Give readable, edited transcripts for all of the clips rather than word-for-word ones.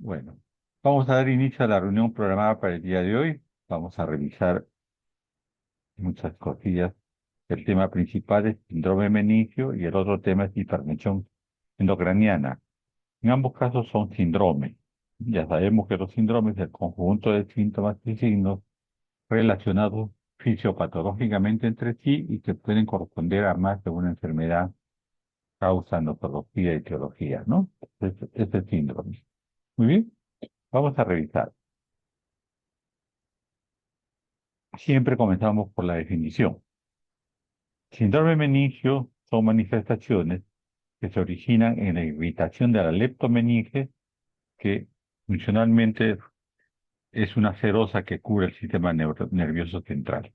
Bueno, vamos a dar inicio a la reunión programada para el día de hoy. Vamos a revisar muchas cosillas. El tema principal es síndrome meningio y el otro tema es hipertensión endocraniana. En ambos casos son síndromes. Ya sabemos que los síndromes es el conjunto de síntomas y signos relacionados fisiopatológicamente entre sí y que pueden corresponder a más de una enfermedad, causa, notología y etiología, ¿no? Este es síndrome. Muy bien, vamos a revisar. Siempre comenzamos por la definición. Síndrome meningio son manifestaciones que se originan en la irritación de la leptomeninge, que funcionalmente es una serosa que cubre el sistema nervioso central.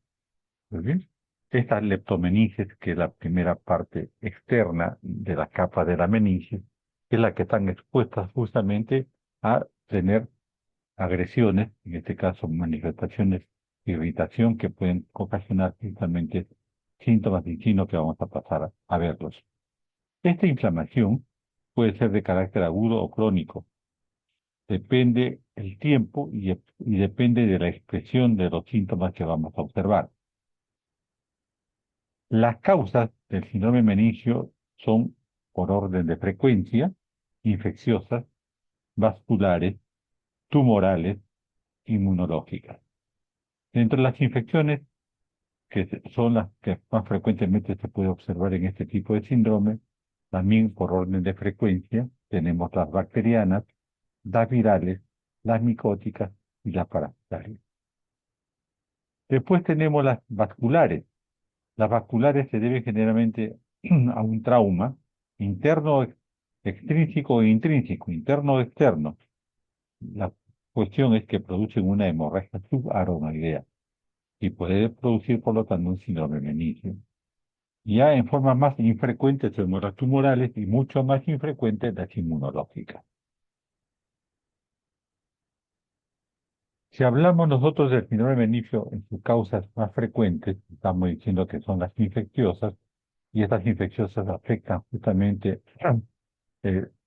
¿Muy bien? Esta leptomeninge, que es la primera parte externa de la capa de la meninge, es la que están expuestas justamente a tener agresiones, en este caso manifestaciones de irritación que pueden ocasionar justamente síntomas distintos que vamos a pasar a verlos. Esta inflamación puede ser de carácter agudo o crónico. Depende el tiempo y depende de la expresión de los síntomas que vamos a observar. Las causas del síndrome meningio son por orden de frecuencia, infecciosas, vasculares, tumorales, inmunológicas. Entre las infecciones son las que más frecuentemente se puede observar en este tipo de síndrome, también por orden de frecuencia, tenemos las bacterianas, las virales, las micóticas y las parasitarias. Después tenemos las vasculares. Las vasculares se deben generalmente a un trauma interno, extrínseco e intrínseco, interno o externo. La cuestión es que producen una hemorragia subarachnoidea y puede producir, por lo tanto, un síndrome meningio. Ya en forma más infrecuente son las tumorales y mucho más infrecuentes las inmunológicas. Si hablamos nosotros del síndrome meningio en sus causas más frecuentes, estamos diciendo que son las infecciosas, y estas infecciosas afectan justamente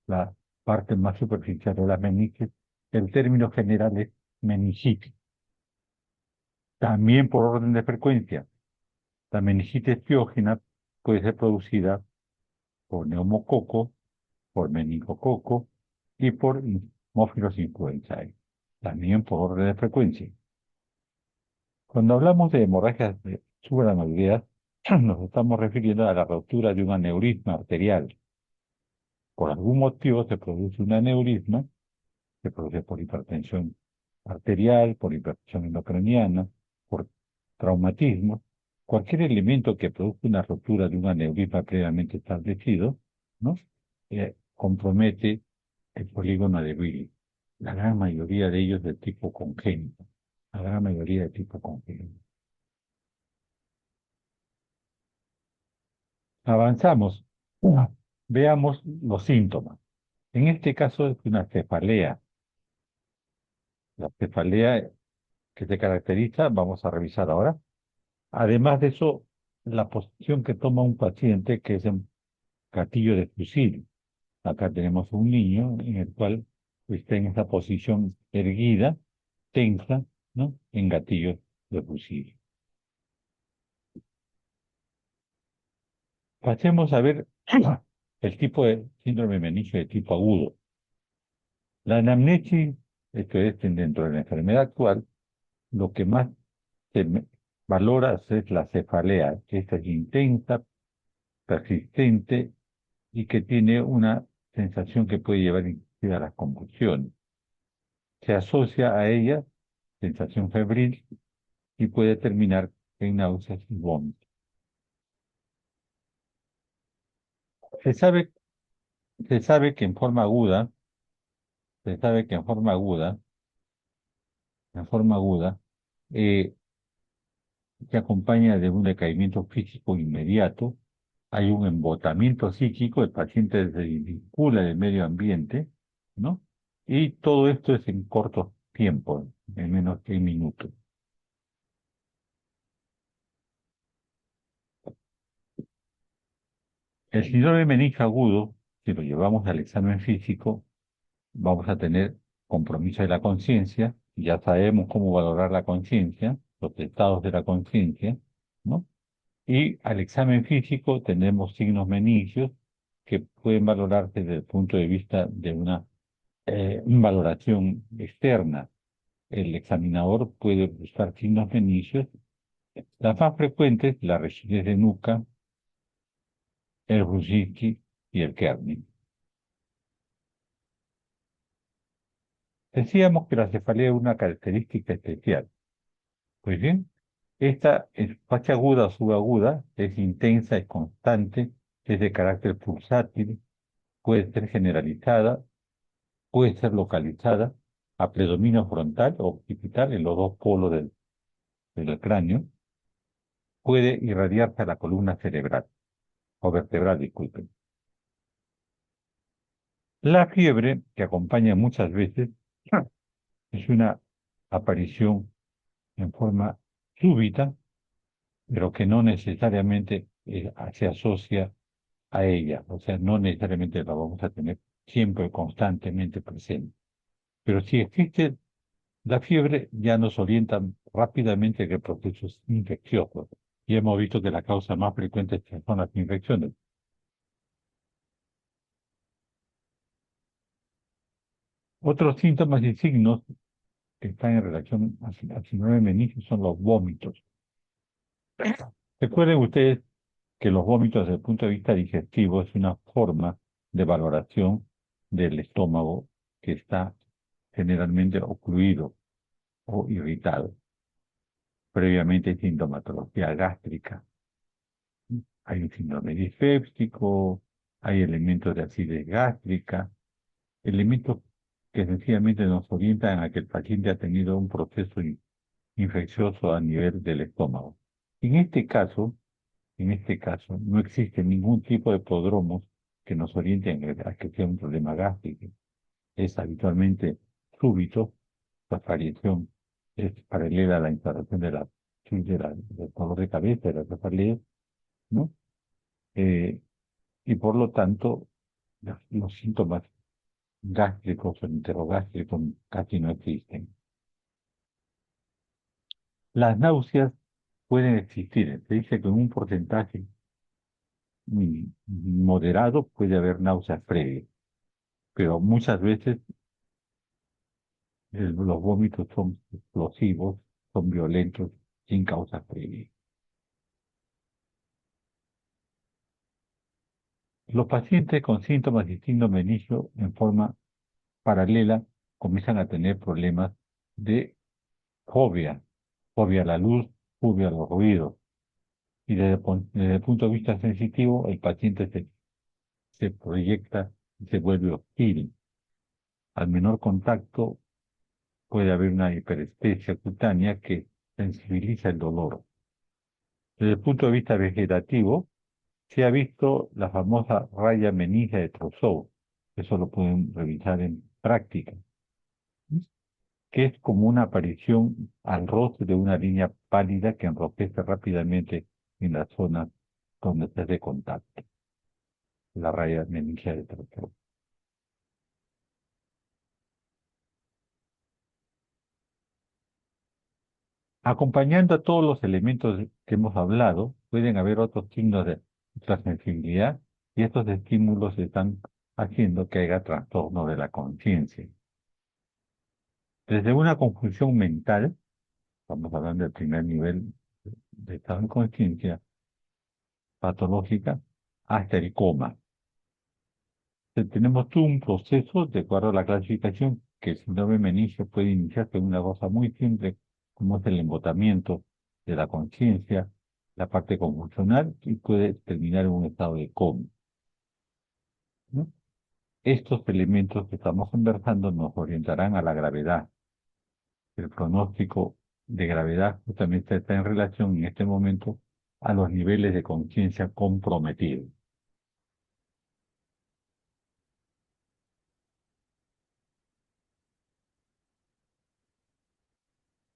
la parte más superficial de la meninges. El término general es meningitis. También por orden de frecuencia, la meningitis piógena puede ser producida por neumococo, por meningococo y por Haemophilus influenzae, también por orden de frecuencia. Cuando hablamos de hemorragias subarachnoideas, nos estamos refiriendo a la ruptura de un aneurisma arterial. Por algún motivo se produce un aneurisma, se produce por hipertensión arterial, por hipertensión endocraniana, por traumatismo, cualquier elemento que produzca una ruptura de un aneurisma previamente establecido, ¿no? Compromete el polígono de Willis. La gran mayoría de ellos de tipo congénito. La gran mayoría de tipo congénito. Avanzamos. Veamos los síntomas. En este caso es una cefalea. La cefalea que se caracteriza, vamos a revisar ahora. Además de eso, la posición que toma un paciente que es en gatillo de fusil. Acá tenemos un niño en el cual está en esa posición erguida, tensa, ¿no? En gatillo de fusil. Pasemos a ver el tipo de síndrome meningio de tipo agudo. La anamnesis, esto es dentro de la enfermedad actual, lo que más se valora es la cefalea, que es intensa, persistente y que tiene una sensación que puede llevar inclusive a las convulsiones. Se asocia a ella sensación febril y puede terminar en náuseas y vómitos. Se sabe, se sabe que en forma aguda, se sabe que en forma aguda, eh, se acompaña de un decaimiento físico inmediato, hay un embotamiento psíquico, el paciente se desvincula del medio ambiente, ¿no? Y todo esto es en corto tiempo, en menos de un minuto. El síndrome de meningo agudo, si lo llevamos al examen físico, vamos a tener compromiso de la conciencia, ya sabemos cómo valorar la conciencia, los estados de la conciencia, ¿no? Y al examen físico tenemos signos meningios que pueden valorarse desde el punto de vista de una valoración externa. El examinador puede buscar signos meningios. Las más frecuentes, la rigidez de nuca, el Brudzinski y el Kernig. Decíamos que la cefalea es una característica especial. Pues bien, esta en fase aguda o subaguda es intensa, es constante, es de carácter pulsátil, puede ser generalizada, puede ser localizada a predominio frontal o occipital en los dos polos del cráneo, puede irradiarse a la columna cerebral o vertebral, disculpen. La fiebre, que acompaña muchas veces, es una aparición en forma súbita, pero que no necesariamente se asocia a ella, o sea, no necesariamente la vamos a tener siempre constantemente presente. Pero si existe la fiebre, ya nos orienta rápidamente que el proceso es infeccioso. Y hemos visto que la causa más frecuente son las infecciones. Otros síntomas y signos que están en relación al síndrome de meningo son los vómitos. Recuerden ustedes que los vómitos desde el punto de vista digestivo es una forma de valoración del estómago que está generalmente ocluido o irritado. Previamente hay sintomatología gástrica, hay un síndrome diséptico, hay elementos de acidez gástrica, elementos que sencillamente nos orientan a que el paciente ha tenido un proceso infeccioso a nivel del estómago. En este caso, En este caso, no existe ningún tipo de prodromos que nos orienten a que sea un problema gástrico. Es habitualmente súbito, la aparición es paralela a la instalación del dolor de cabeza, de la cefalea, ¿no? Eh, y por lo tanto, los síntomas gástricos o enterogástricos casi no existen. Las náuseas pueden existir. Se dice que en un porcentaje moderado puede haber náuseas previas, pero muchas veces los vómitos son explosivos, son violentos, sin causa previa. Los pacientes con síntomas y síndrome de inicio en forma paralela comienzan a tener problemas de fobia, fobia a la luz, fobia a los ruidos. Y desde el punto de vista sensitivo, el paciente se proyecta y se vuelve hostil. Al menor contacto puede haber una hiperestesia cutánea que sensibiliza el dolor. Desde el punto de vista vegetativo, se ha visto la famosa raya meningia de Trousseau, eso lo pueden revisar en práctica, que es como una aparición al rostro de una línea pálida que enrojece rápidamente en la zona donde se hace contacto, la raya meningia de Trousseau. Acompañando a todos los elementos que hemos hablado, pueden haber otros signos de ultrasensibilidad y estos estímulos están haciendo que haya trastorno de la conciencia. Desde una confusión mental, estamos hablando del primer nivel de estado de conciencia patológica, hasta el coma. Tenemos todo un proceso, de acuerdo a la clasificación, que el síndrome meningio puede iniciarse en una cosa muy simple, como es el embotamiento de la conciencia, la parte convulsional, y puede terminar en un estado de coma, ¿no? Estos elementos que estamos conversando nos orientarán a la gravedad. El pronóstico de gravedad justamente está en relación en este momento a los niveles de conciencia comprometidos.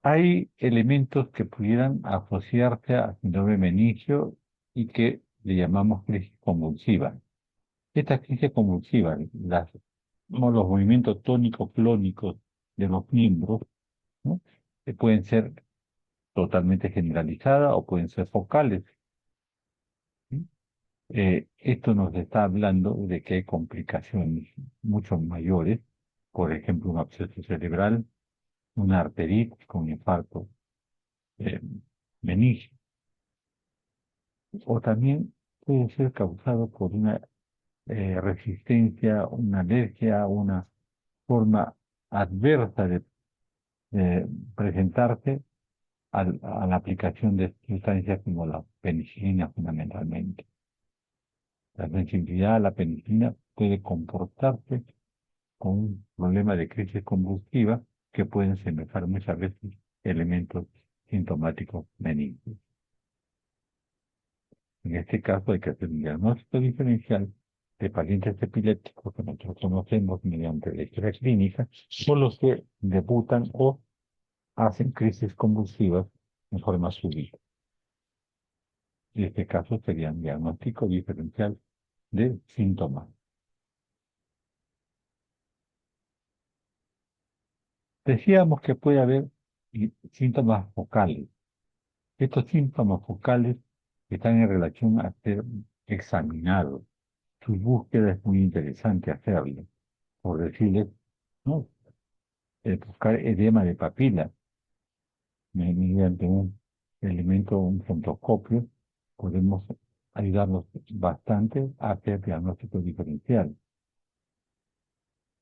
Hay elementos que pudieran asociarse a síndrome meningio y que le llamamos crisis convulsiva. Estas crisis convulsivas, las los movimientos tónico-clónicos de los miembros, ¿no? Pueden ser totalmente generalizadas o pueden ser focales. ¿Sí? Esto nos está hablando de que hay complicaciones mucho mayores, por ejemplo, un absceso cerebral, una arteritis con infarto eh, meningio, o también puede ser causado por una resistencia, una alergia, una forma adversa de presentarse a la aplicación de sustancias como la penicilina fundamentalmente. La sensibilidad a la penicilina puede comportarse con un problema de crisis convulsiva que pueden semejar muchas veces elementos sintomáticos benignos. En este caso hay que hacer un diagnóstico diferencial de pacientes epilépticos que nosotros conocemos mediante la historia clínica, o los que debutan o hacen crisis convulsivas en forma súbita. En este caso sería un diagnóstico diferencial de síntomas. Decíamos que puede haber síntomas focales. Estos síntomas focales están en relación a ser examinados. Su búsqueda es muy interesante hacerlo. Por decirles, ¿no? Buscar edema de papila mediante un elemento, un fotoscopio, podemos ayudarnos bastante a hacer diagnóstico diferencial.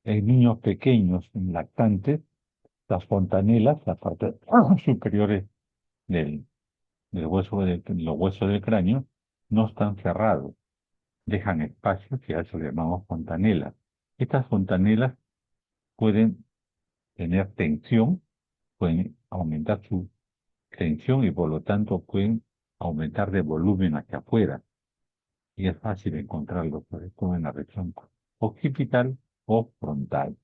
En niños pequeños, en lactantes, las fontanelas, las partes superiores del, los huesos del cráneo, no están cerrados, dejan espacios y a eso le llamamos fontanelas. Estas fontanelas pueden tener tensión, pueden aumentar su tensión y por lo tanto pueden aumentar de volumen hacia afuera. Y es fácil encontrarlo, sobre todo en la región occipital o frontal.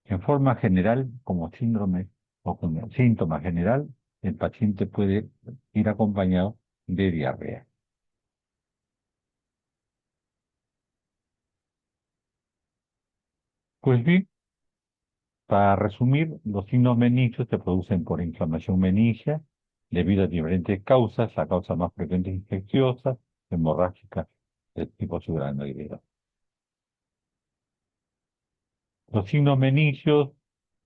En forma general, como síndrome o como síntoma general, el paciente puede ir acompañado de diarrea. Pues bien, para resumir, los signos meningios se producen por inflamación meningia debido a diferentes causas. La causa más frecuente es infecciosa, hemorrágica, de tipo subgranoideo. Los signos meningios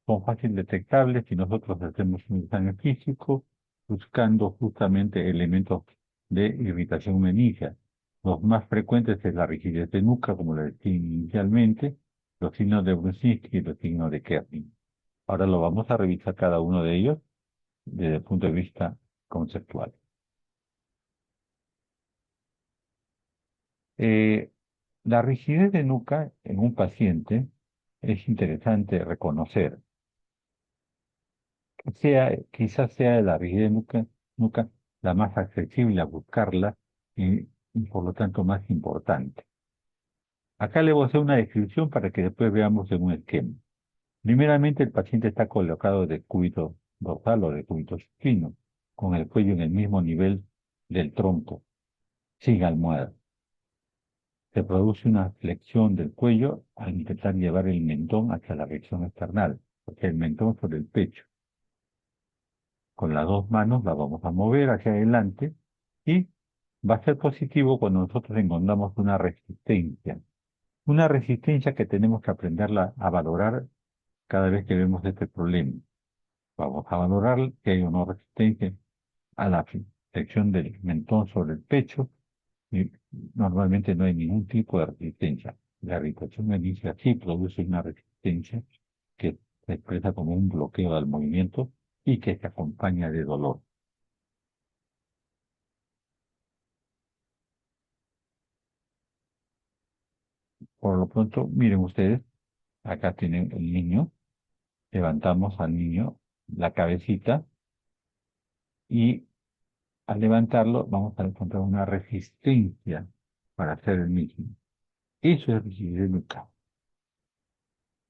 son fácil detectables si nosotros hacemos un examen físico buscando justamente elementos de irritación meningia. Los más frecuentes es la rigidez de nuca, como le decía inicialmente, los signos de Brudzinski y los signos de Kerning. Ahora lo vamos a revisar cada uno de ellos desde el punto de vista conceptual. Eh, la rigidez de nuca en un paciente es interesante reconocer. Quizás sea la rigidez nuca la más accesible a buscarla y por lo tanto más importante. Acá le voy a hacer una descripción para que después veamos en un esquema. Primeramente, el paciente está colocado de cúbito dorsal o de cúbito supino, con el cuello en el mismo nivel del tronco, sin almohada. Se produce una flexión del cuello al intentar llevar el mentón hacia la región external, porque el mentón sobre el pecho. Con las dos manos la vamos a mover hacia adelante y va a ser positivo cuando nosotros encontramos una resistencia que tenemos que aprenderla a valorar cada vez que vemos este problema. Vamos a valorar que hay una resistencia a la flexión del mentón sobre el pecho y normalmente no hay ningún tipo de resistencia. La irritación meningia sí produce una resistencia que se expresa como un bloqueo al movimiento y que se acompaña de dolor. Por lo pronto, miren ustedes, acá tienen el niño, levantamos al niño la cabecita y al levantarlo vamos a encontrar una resistencia para hacer el mismo. Eso es rigidez nuca.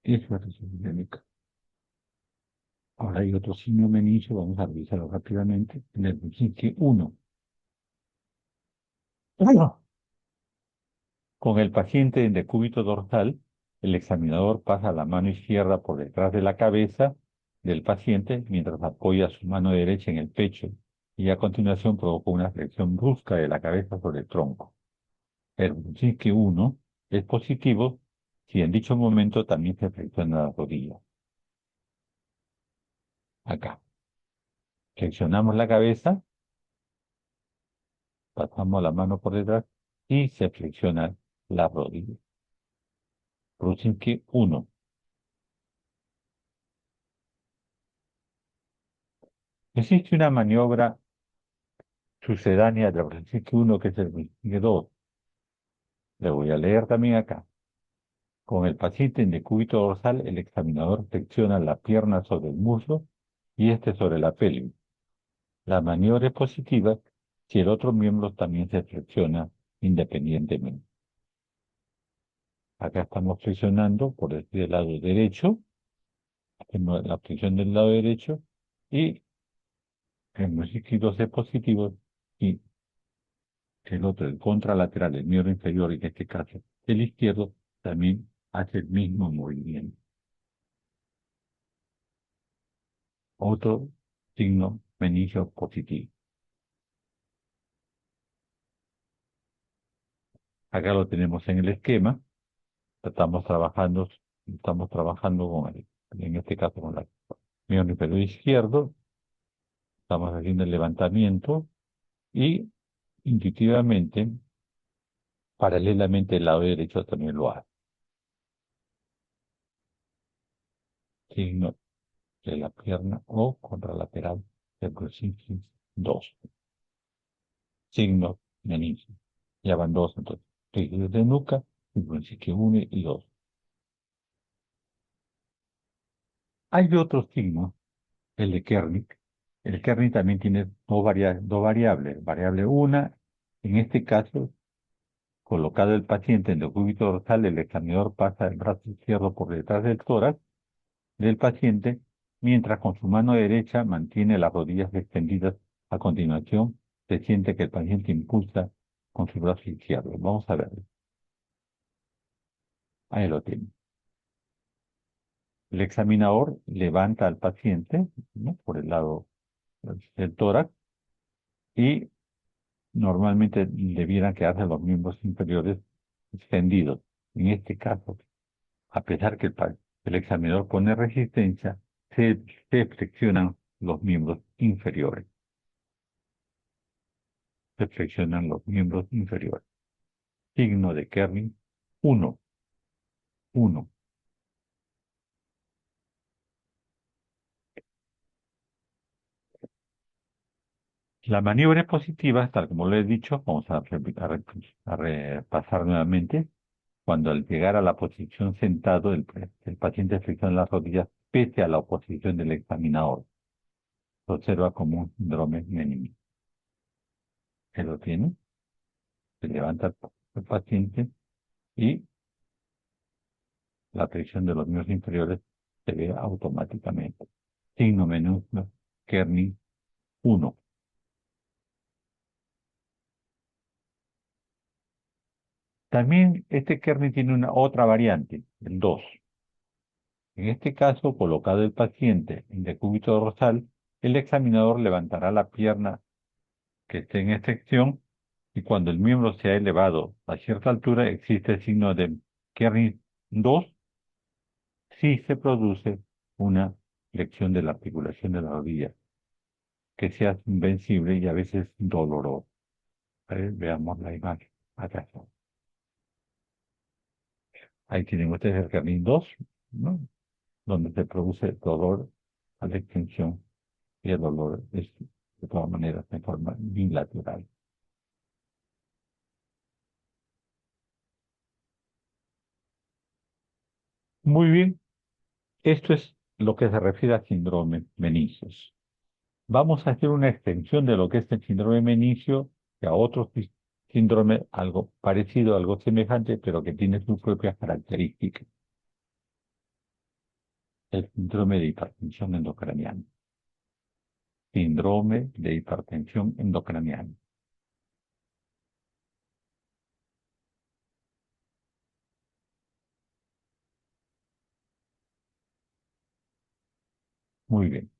Eso es rigidez nuca. Ahora hay otro signo meningio, vamos a revisarlo rápidamente. En el Brudzinski 1. Uno. Con el paciente en decúbito dorsal, el examinador pasa la mano izquierda por detrás de la cabeza del paciente mientras apoya su mano derecha en el pecho y a continuación provoca una flexión brusca de la cabeza sobre el tronco. El Brzezinski 1 es positivo si en dicho momento también se flexiona la rodilla. Acá. Flexionamos la cabeza, pasamos la mano por detrás y se flexiona la rodilla. Brzezinski 1. Existe una maniobra sucedánea de Brzezinski 1 que es el Brzezinski 2. Le voy a leer también acá. Con el paciente en decúbito dorsal, el examinador flexiona la pierna sobre el muslo y este sobre la pelvis. La maniobra es positiva si el otro miembro también se flexiona independientemente. Acá estamos flexionando por el lado derecho, hacemos la flexión del lado derecho y el Brzezinski 2 es positivo y el otro, el contralateral, el miembro inferior, en este caso el izquierdo, también hace el mismo movimiento. Otro signo meningio positivo. Acá lo tenemos en el esquema. Estamos trabajando con en este caso con el miembro inferior izquierdo. Estamos haciendo el levantamiento y intuitivamente, paralelamente, el lado derecho también lo hace. Signo de la pierna o contralateral del Brzezinski 2. Signo meningio. Ya van dos entonces. Rígidos de nuca, el Brzezinski 1 y 2. Hay otro signo, el de Kernick. El Kernick también tiene dos variables. Variable una, en este caso, colocado el paciente en el decúbito dorsal, el examinador pasa el brazo izquierdo por detrás del tórax del paciente, mientras con su mano derecha mantiene las rodillas extendidas. A continuación, se siente que el paciente impulsa con su brazo izquierdo. Vamos a verlo. Ahí lo tiene. El examinador levanta al paciente, ¿no?, por el lado del tórax y normalmente debieran quedarse los miembros inferiores extendidos. En este caso, a pesar que el examinador pone resistencia, se flexionan los miembros inferiores. Se flexionan los miembros inferiores. Signo de Kerning 1. 1. La maniobra es positiva, tal como lo he dicho, vamos a repasar nuevamente. Cuando al llegar a la posición sentado, el paciente flexiona las rodillas pese a la oposición del examinador. Se observa como un síndrome meningitis. Se lo tiene, se levanta el paciente y la presión de los miembros inferiores se ve automáticamente. Signo menúsculo, Kerning 1. También este Kerning tiene una otra variante, el 2. En este caso, colocado el paciente en decúbito dorsal, el examinador levantará la pierna que esté en extensión y cuando el miembro se ha elevado a cierta altura existe el signo de Kerning 2 si se produce una flexión de la articulación de la rodilla que sea invencible y a veces doloroso. Veamos la imagen. Acá está. Ahí tienen ustedes el Kerning 2, ¿no?, donde se produce dolor a la extensión y el dolor es de todas maneras en forma bilateral. Muy bien, esto es lo que se refiere a síndrome meningios. Vamos a hacer una extensión de lo que es el síndrome meningio a otro síndrome algo parecido, algo semejante, pero que tiene sus propias características. El síndrome de hipertensión endocraniana. Síndrome de hipertensión endocraniana. Muy bien.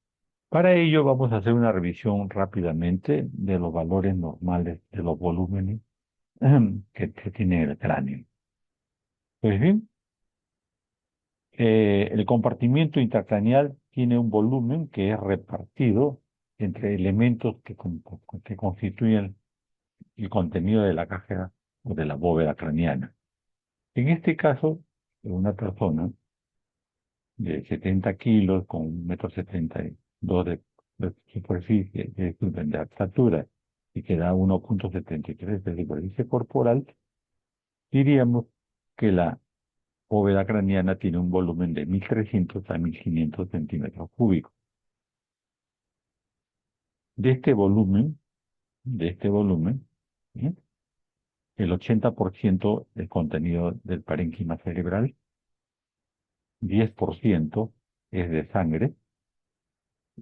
Para ello vamos a hacer una revisión rápidamente de los valores normales de los volúmenes que tiene el cráneo. Pues bien, el compartimiento intracraneal tiene un volumen que es repartido entre elementos que constituyen el contenido de la caja o de la bóveda craneana. En este caso, una persona de 70 kilos con 1,72 m de superficie, de altura, y que da 1,73 de superficie corporal, diríamos que la bóveda craneana tiene un volumen de 1.300 a 1.500 centímetros cúbicos. De este volumen, ¿sí? El 80% del contenido del parénquima cerebral, 10% es de sangre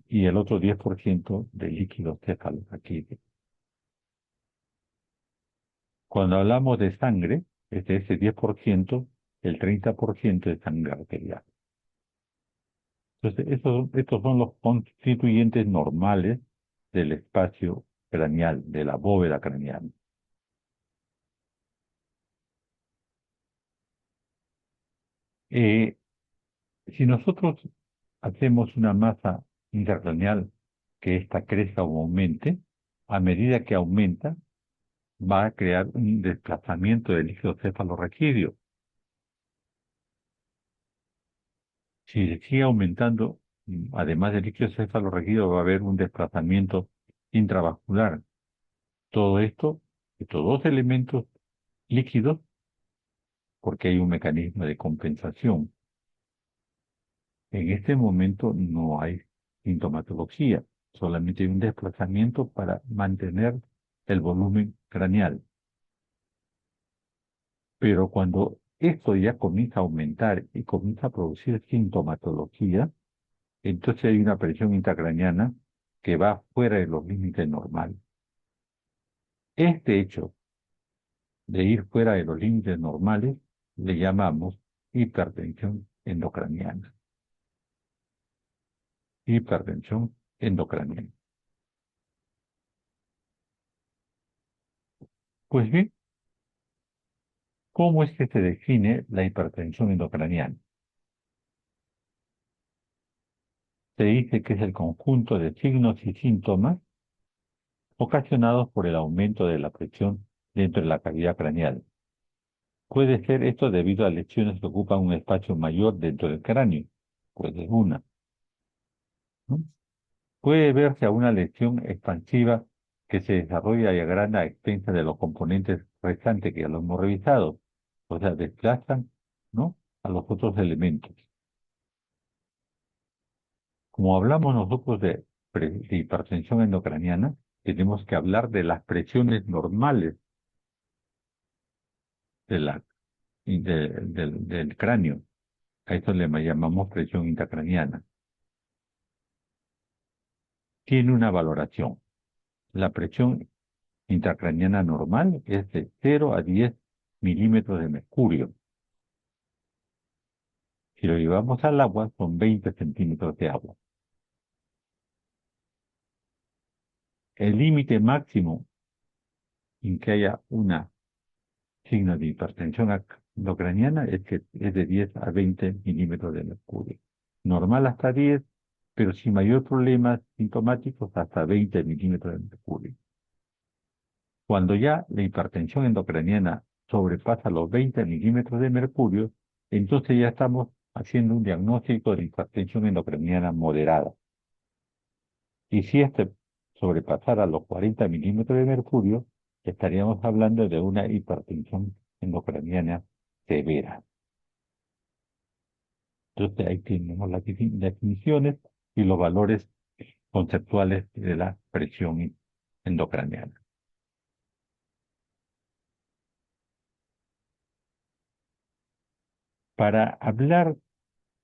y el otro 10% de líquido cefalorraquídeo. Cuando hablamos de sangre, es de ese 10%, el 30% es sangre arterial. Entonces, estos son los constituyentes normales del espacio craneal, de la bóveda craneal. Eh, si nosotros hacemos una masa intracraneal que ésta crezca o aumente, a medida que aumenta, va a crear un desplazamiento del líquido cefalorraquídeo. Si sigue aumentando, además del líquido cefalorraquídeo, va a haber un desplazamiento intravascular. Todo esto, estos dos elementos líquidos, porque hay un mecanismo de compensación. En este momento no hay sintomatología, solamente hay un desplazamiento para mantener el volumen craneal. Pero cuando esto ya comienza a aumentar y comienza a producir sintomatología, entonces hay una presión intracraneana que va fuera de los límites normales. Este hecho de ir fuera de los límites normales le llamamos hipertensión endocraniana. Hipertensión endocraniana. Pues bien, ¿cómo es que se define la hipertensión endocraniana? Se dice que es el conjunto de signos y síntomas ocasionados por el aumento de la presión dentro de la cavidad craneal. Puede ser esto debido a lesiones que ocupan un espacio mayor dentro del cráneo. Puede ser una, ¿no? Puede verse a una lesión expansiva que se desarrolla y agranda a expensas de los componentes restantes que ya lo hemos revisado. O sea, desplazan, ¿no?, a los otros elementos. Como hablamos nosotros de hipertensión endocraniana, tenemos que hablar de las presiones normales de del cráneo. A esto le llamamos presión intracraniana. Tiene una valoración. La presión intracraniana normal es de 0 a 10 milímetros de mercurio. Si lo llevamos al agua, son 20 centímetros de agua. El límite máximo en que haya una signo de hipertensión endocraniana es que es de 10 a 20 milímetros de mercurio. Normal hasta 10, pero sin mayor problemas sintomáticos hasta 20 milímetros de mercurio. Cuando ya la hipertensión endocraniana sobrepasa los 20 milímetros de mercurio, entonces ya estamos haciendo un diagnóstico de hipertensión endocraniana moderada. Y si este sobrepasara los 40 milímetros de mercurio, estaríamos hablando de una hipertensión endocraniana severa. Entonces ahí tenemos las definiciones y los valores conceptuales de la presión endocraniana. Para hablar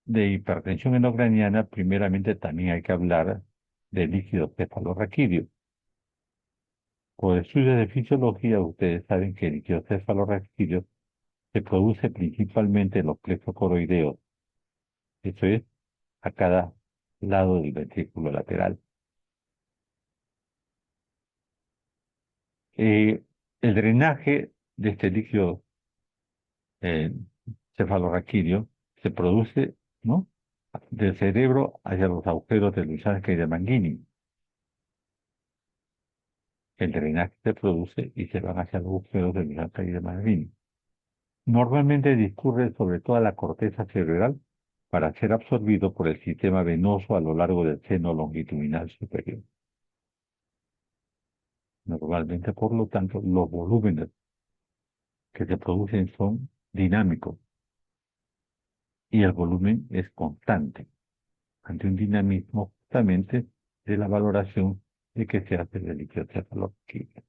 de hipertensión endocraniana, primeramente también hay que hablar de líquido cefalorraquídeo. Por estudios de fisiología, ustedes saben que el líquido cefalorraquídeo se produce principalmente en los plexos coroideos. Eso es, a cada lado del ventrículo lateral. Eh, el drenaje de este líquido eh, cefalorraquídeo se produce, ¿no?, del cerebro hacia los agujeros de Lusansky y de Mangini. El drenaje se produce y se van hacia los agujeros de Lusansky y de Mangini. Normalmente discurre sobre toda la corteza cerebral para ser absorbido por el sistema venoso a lo largo del seno longitudinal superior. Normalmente, por lo tanto, los volúmenes que se producen son dinámicos y el volumen es constante ante un dinamismo justamente de la valoración de que se hace del líquido cefalorraquídeo.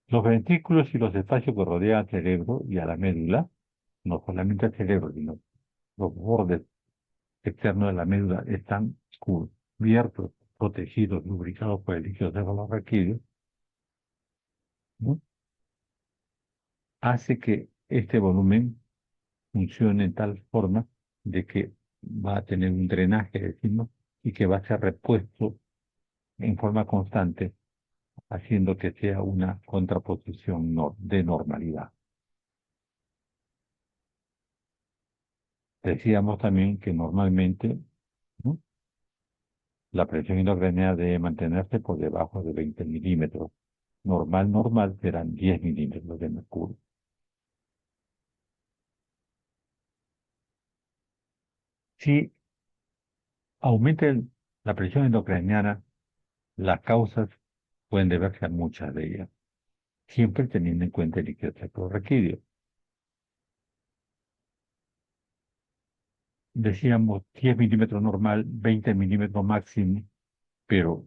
Los ventrículos y los espacios que rodean al cerebro y a la médula, no solamente al cerebro, sino los bordes externos de la médula están cubiertos, protegidos, lubricados por el líquido cefalorraquídeo, ¿no?, hace que este volumen funcione en tal forma de que va a tener un drenaje, decimos, y que va a ser repuesto en forma constante, haciendo que sea una contraposición de normalidad. Decíamos también que normalmente, ¿no?, la presión intracraneal debe mantenerse por debajo de 20 milímetros. Normal serán 10 milímetros de mercurio. Si aumenta la presión endocraniana, las causas pueden deberse a muchas de ellas, siempre teniendo en cuenta el líquido cefalorraquídeo. Decíamos 10 milímetros normal, 20 milímetros máximo, pero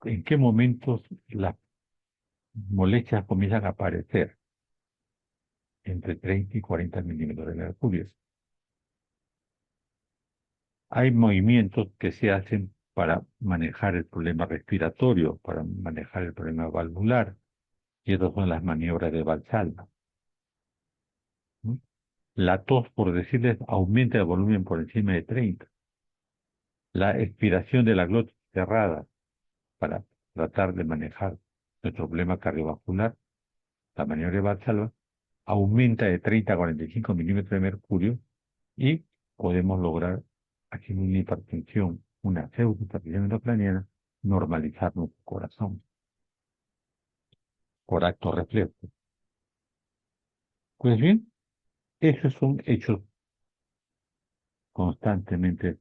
¿en qué momentos las molestias comienzan a aparecer? Entre 30 y 40 milímetros de mercurio. Hay movimientos que se hacen para manejar el problema respiratorio, para manejar el problema valvular, y esas son las maniobras de Valsalva, ¿no? La tos, por decirles, aumenta el volumen por encima de 30. La expiración de la glotis cerrada para tratar de manejar nuestro problema cardiovascular, la maniobra de Valsalva, aumenta de 30 a 45 milímetros de mercurio y podemos lograr, aquí en una hipertensión, una pseudohipertensión intracraniana, normalizar nuestro corazón por acto reflejo. Pues bien, esos son hechos constantemente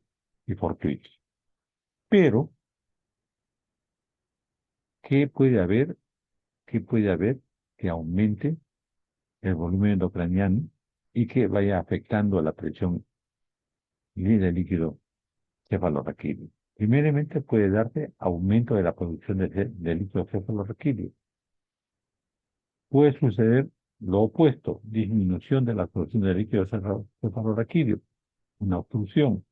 y fortuitos. Pero, ¿qué puede haber? ¿Qué puede haber que aumente el volumen endocraniano y que vaya afectando a la presión del líquido cefalorraquídeo? Primeramente puede darse aumento de la producción de líquido cefalorraquídeo. Puede suceder lo opuesto, disminución de la producción de líquido cefalorraquídeo, una obstrucción.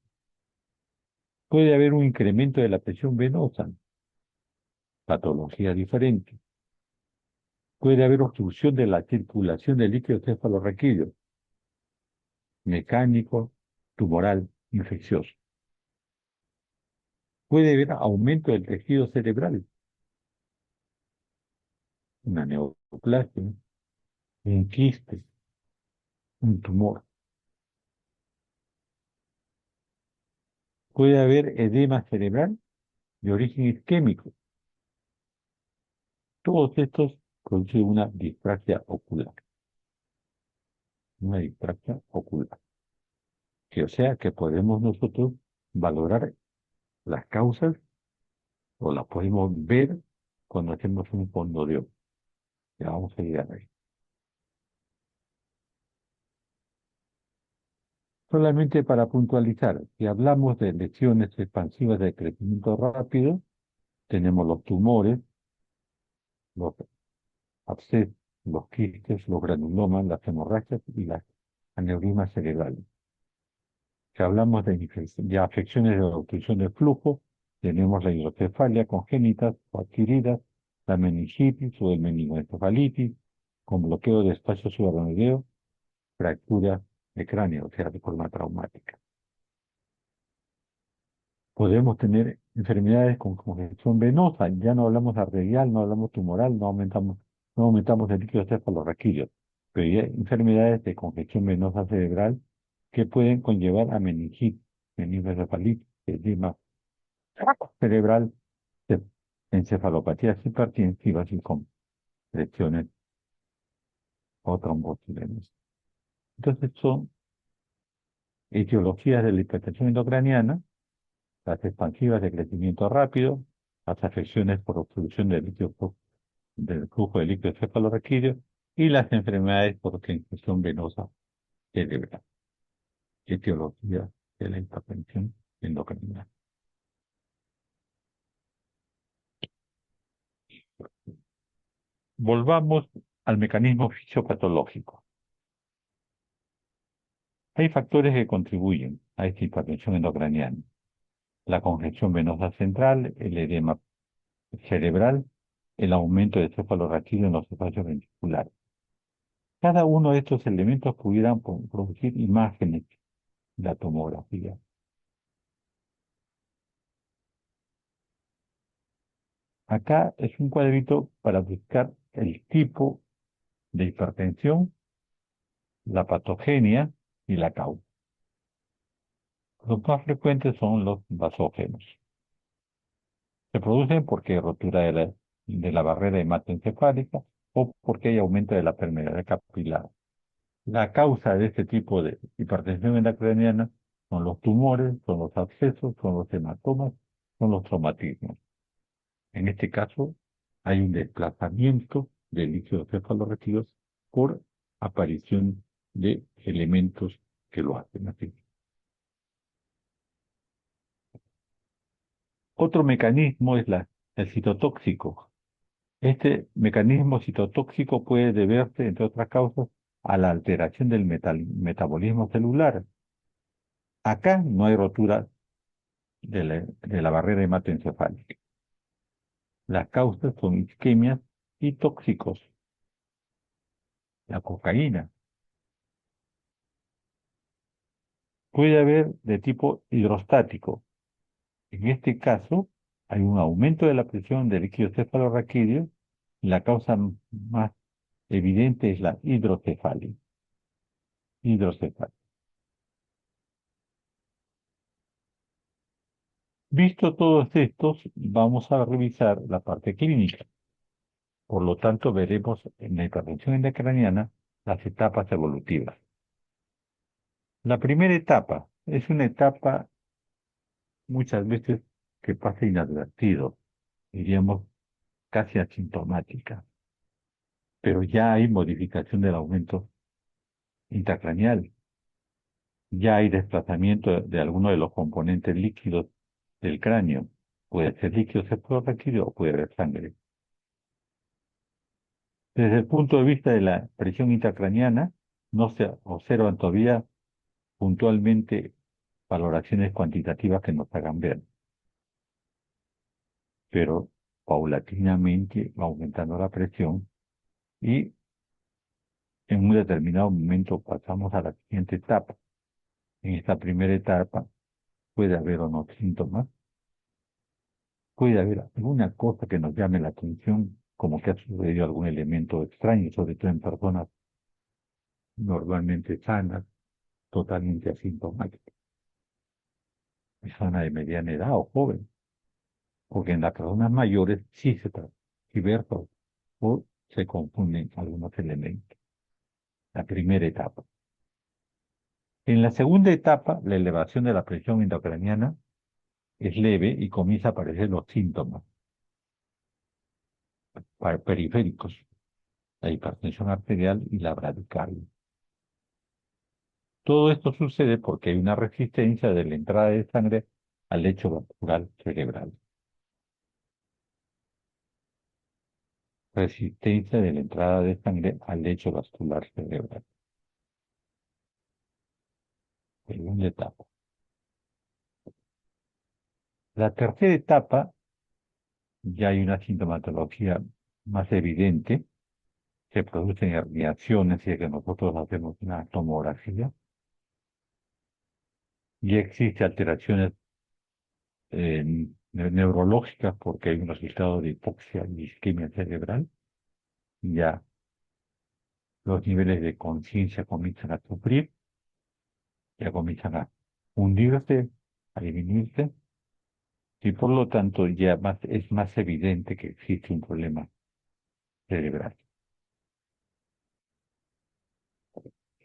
Puede haber un incremento de la presión venosa, patología diferente. Puede haber obstrucción de la circulación del líquido cefalorraquídeo, mecánico, tumoral, infeccioso. Puede haber aumento del tejido cerebral, una neoplasia, un quiste, un tumor. Puede haber edema cerebral de origen isquémico. Todos estos producen una dispraxia ocular. Que, o sea que podemos nosotros valorar las causas o las podemos ver cuando hacemos un fondo de ojo. Ya vamos a llegar ahí. Solamente para puntualizar, si hablamos de lesiones expansivas de crecimiento rápido, tenemos los tumores, los abscesos, los quistes, los granulomas, las hemorragias y las aneurismas cerebrales. Si hablamos de afecciones de obstrucción del flujo, tenemos la hidrocefalia congénita o adquirida, la meningitis o el meningoencefalitis, con bloqueo de espacio subaracnoideo, fractura de cráneo, o sea, de forma traumática. Podemos tener enfermedades con congestión venosa, ya no hablamos arterial, no hablamos tumoral, no aumentamos el líquido cefalorraquídeo, pero hay enfermedades de congestión venosa cerebral que pueden conllevar a meningitis, meningoencefalitis, edema cerebral, ce- encefalopatías hipertensivas y con lesiones o trombosis venosas. Entonces son etiologías de la hipertensión endocraniana, las expansivas de crecimiento rápido, las afecciones por obstrucción del flujo de líquido cefalorraquídeo y las enfermedades por oclusión venosa cerebral, etiología de la hipertensión endocrinal. Volvamos al mecanismo fisiopatológico. Hay factores que contribuyen a esta hipertensión endocraniana. La congestión venosa central, el edema cerebral, el aumento de cefalorraquídeo en los espacios ventriculares. Cada uno de estos elementos pudieran producir imágenes de la tomografía. Acá es un cuadrito para buscar el tipo de hipertensión, la patogenia y la causa. Los más frecuentes son los vasógenos. Se producen porque hay rotura de la barrera hematoencefálica o porque hay aumento de la permeabilidad capilar. La causa de este tipo de hipertensión intracraniana son los tumores, son los abscesos, son los hematomas, son los traumatismos. En este caso, hay un desplazamiento de líquidos cefalorraquídeos por aparición de elementos que lo hacen así. Otro mecanismo es el citotóxico. Este mecanismo citotóxico puede deberse, entre otras causas, a la alteración del metabolismo celular. Acá no hay rotura de la barrera hematoencefálica. Las causas son isquemias y tóxicos. La cocaína. Puede haber de tipo hidrostático. En este caso, hay un aumento de la presión del líquido cefalorraquídeo y la causa más evidente es la hidrocefalia. Hidrocefalia. Visto todos estos, vamos a revisar la parte clínica. Por lo tanto, veremos en la hipertensión intracraniana las etapas evolutivas. La primera etapa es una etapa muchas veces que pasa inadvertido, diríamos casi asintomática, pero ya hay modificación del aumento intracraneal, ya hay desplazamiento de alguno de los componentes líquidos del cráneo, puede ser líquido cefalorraquídeo o puede haber sangre. Desde el punto de vista de la presión intracraniana, no se observan todavía puntualmente valoraciones cuantitativas que nos hagan ver, pero paulatinamente va aumentando la presión y en un determinado momento pasamos a la siguiente etapa. En esta primera etapa puede haber o no síntomas, puede haber alguna cosa que nos llame la atención, como que ha sucedido algún elemento extraño, sobre todo en personas normalmente sanas, totalmente asintomáticas, personas de mediana edad o joven, porque en las personas mayores sí se transgiversa o se confunden algunos elementos. La primera etapa. En la segunda etapa, la elevación de la presión intracraniana es leve y comienza a aparecer los síntomas periféricos, la hipertensión arterial y la bradicardia. Todo esto sucede porque hay una resistencia de la entrada de sangre al lecho vascular cerebral. Resistencia de la entrada de sangre al lecho vascular cerebral. Segunda etapa. La tercera etapa ya hay una sintomatología más evidente, se producen herniaciones y es que nosotros hacemos una tomografía y existe alteraciones neurológicas porque hay un resultado de hipoxia y isquemia cerebral, ya los niveles de conciencia comienzan a sufrir, ya comienzan a hundirse, a disminuirse, y por lo tanto ya es más evidente que existe un problema cerebral.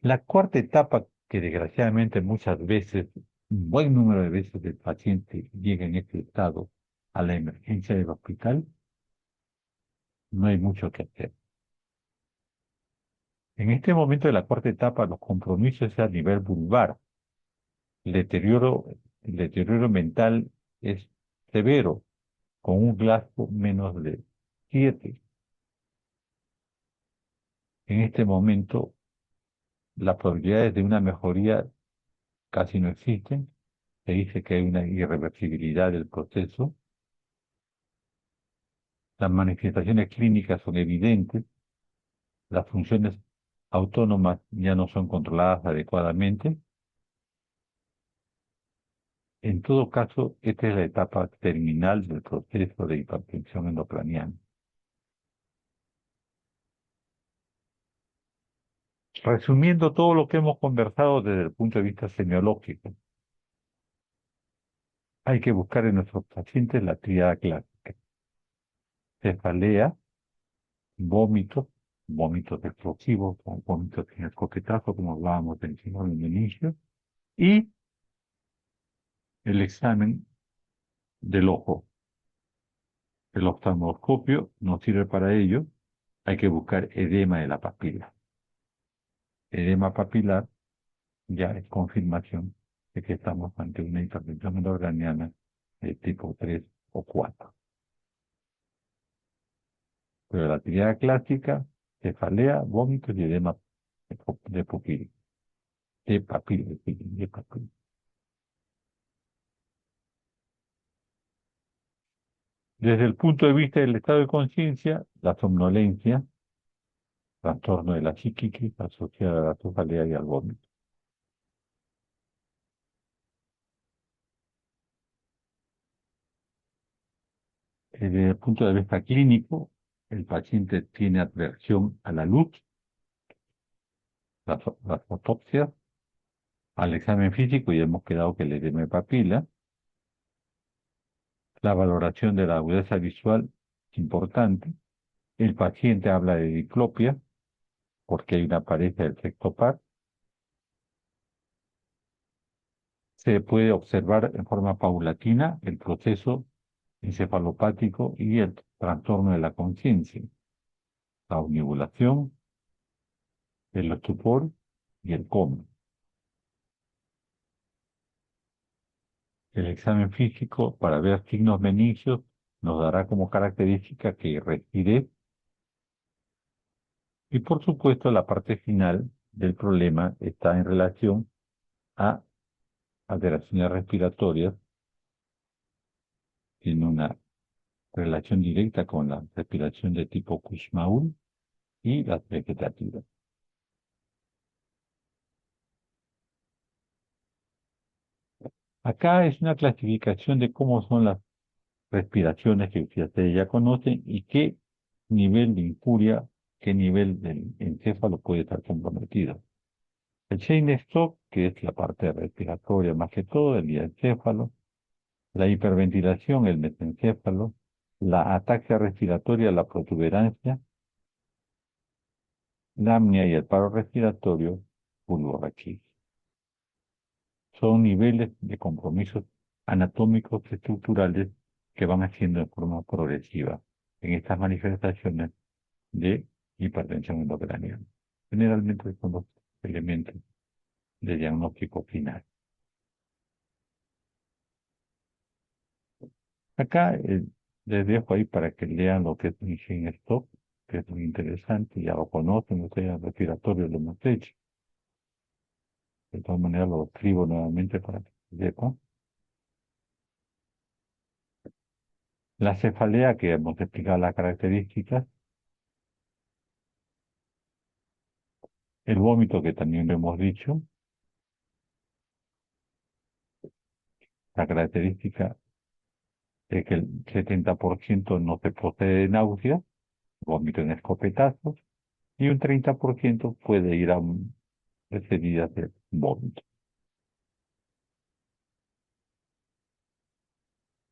La cuarta etapa, que desgraciadamente muchas veces, un buen número de veces el paciente llega en este estado a la emergencia del hospital, no hay mucho que hacer. En este momento de la cuarta etapa, los compromisos es a nivel vulvar. El deterioro, el deterioro mental es severo, con un Glasgow menos de 7. En este momento, las probabilidades de una mejoría casi no existen. Se dice que hay una irreversibilidad del proceso. Las manifestaciones clínicas son evidentes. Las funciones autónomas ya no son controladas adecuadamente. En todo caso, esta es la etapa terminal del proceso de hipertensión endocraniana. Resumiendo todo lo que hemos conversado desde el punto de vista semiológico, hay que buscar en nuestros pacientes la tríada clásica: cefalea, vómitos, vómitos explosivos, vómitos sin el coquetazo, como hablábamos del síndrome del inicio, y el examen del ojo. El oftalmoscopio no sirve para ello, hay que buscar edema de la papila. Edema papilar ya es confirmación de que estamos ante una hipertensión endocraniana de tipo 3 o 4. Pero la actividad clásica, cefalea, vómitos y edema de pupila, de papila. Desde el punto de vista del estado de conciencia, la somnolencia, trastorno de la psiquique asociada a la cefalea y al vómito. Desde el punto de vista clínico, el paciente tiene aversión a la luz, las fotopsias, al examen físico y hemos quedado que le dé papila. La valoración de la agudeza visual es importante. El paciente habla de diplopia porque hay una pareja del sexto par. Se puede observar en forma paulatina el proceso encefalopático y el trastorno de la conciencia, la omnibulación, el estupor y el coma. El examen físico para ver signos meningios nos dará como característica que respire, y por supuesto la parte final del problema está en relación a alteraciones respiratorias, tiene una relación directa con la respiración de tipo Kussmaul y las vegetativas. Acá es una clasificación de cómo son las respiraciones que ustedes ya conocen y qué nivel de injuria, qué nivel del encéfalo puede estar comprometido. El Cheyne-Stokes, que es la parte respiratoria más que todo, el diencéfalo, la hiperventilación, el mesencéfalo, la ataxia respiratoria, la protuberancia, la apnea y el paro respiratorio pulvorraquídeo. Son niveles de compromisos anatómicos estructurales que van haciendo de forma progresiva en estas manifestaciones de hipertensión endocraniana. Generalmente son los elementos de diagnóstico final. Acá les dejo ahí para que lean lo que es un Stop, que es muy interesante, ya lo conocen, ustedes en respiratorio lo hemos hecho. De todas maneras lo escribo nuevamente para que sepan. La cefalea, que hemos explicado las características, el vómito, que también lo hemos dicho, La característica es que el 70% no se posee de náuseas, vómito en escopetazos, y un 30% puede ir a precedidas de vómito.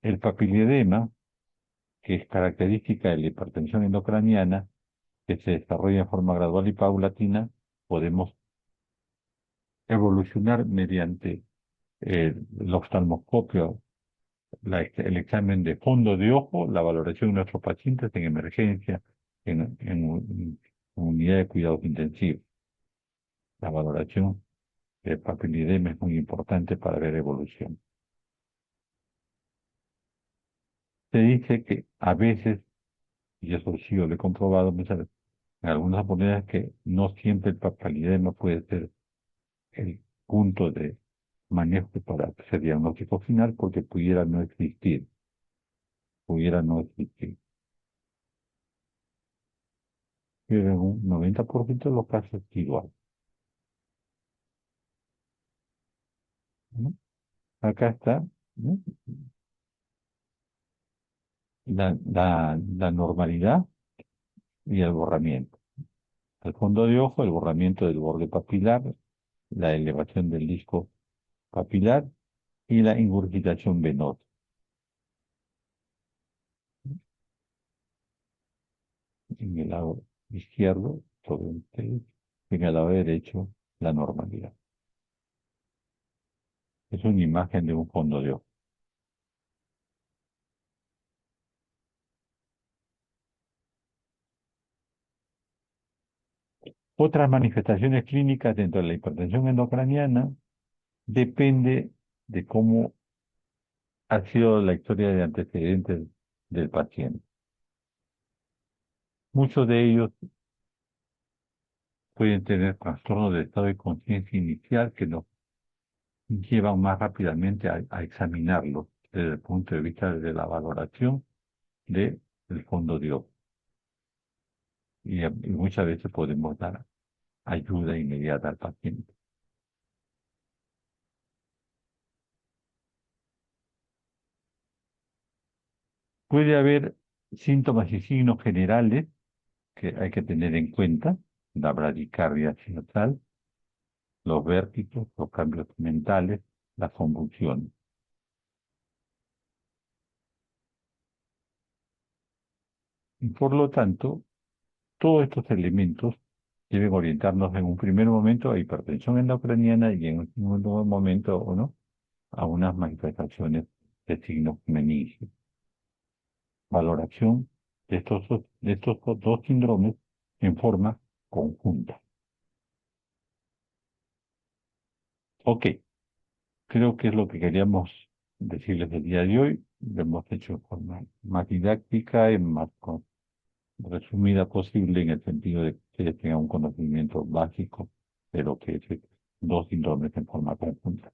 El papiledema, que es característica de la hipertensión endocraniana, que se desarrolla en forma gradual y paulatina, podemos evolucionar mediante el oftalmoscopio, el examen de fondo de ojo, la valoración de nuestros pacientes en emergencia, en unidad de cuidados intensivos. La valoración del papiledema es muy importante para ver evolución. Se dice que a veces, y eso sí yo lo he comprobado muchas veces, en algunas oportunidades, que no siempre el papiledema puede ser el punto de manejo para ese diagnóstico final, porque pudiera no existir. Pero en un 90% de los casos es igual, ¿no? Acá está, ¿no? La normalidad y el borramiento. El fondo de ojo, el borramiento del borde papilar, la elevación del disco papilar y la ingurgitación venosa. En el lado izquierdo, sobre ustedes, en el lado derecho, la normalidad. Es una imagen de un fondo de ojo. Otras manifestaciones clínicas dentro de la hipertensión endocraniana depende de cómo ha sido la historia de antecedentes del paciente. Muchos de ellos pueden tener trastornos de estado de conciencia inicial que nos llevan más rápidamente a examinarlo desde el punto de vista de la valoración del fondo de ojo. Y muchas veces podemos dar ayuda inmediata al paciente. Puede haber síntomas y signos generales que hay que tener en cuenta: la bradicardia sinusal, los vértigos, los cambios mentales, las convulsiones. Y por lo tanto, todos estos elementos deben orientarnos en un primer momento a hipertensión endocraniana y en un segundo momento, ¿o no?, a unas manifestaciones de signos meningios. Valoración de estos dos síndromes en forma conjunta. Ok, creo que es lo que queríamos decirles el día de hoy. Lo hemos hecho de forma más didáctica y más resumida posible, en el sentido de que ustedes tengan un conocimiento básico de lo que es dos síndromes en forma conjunta.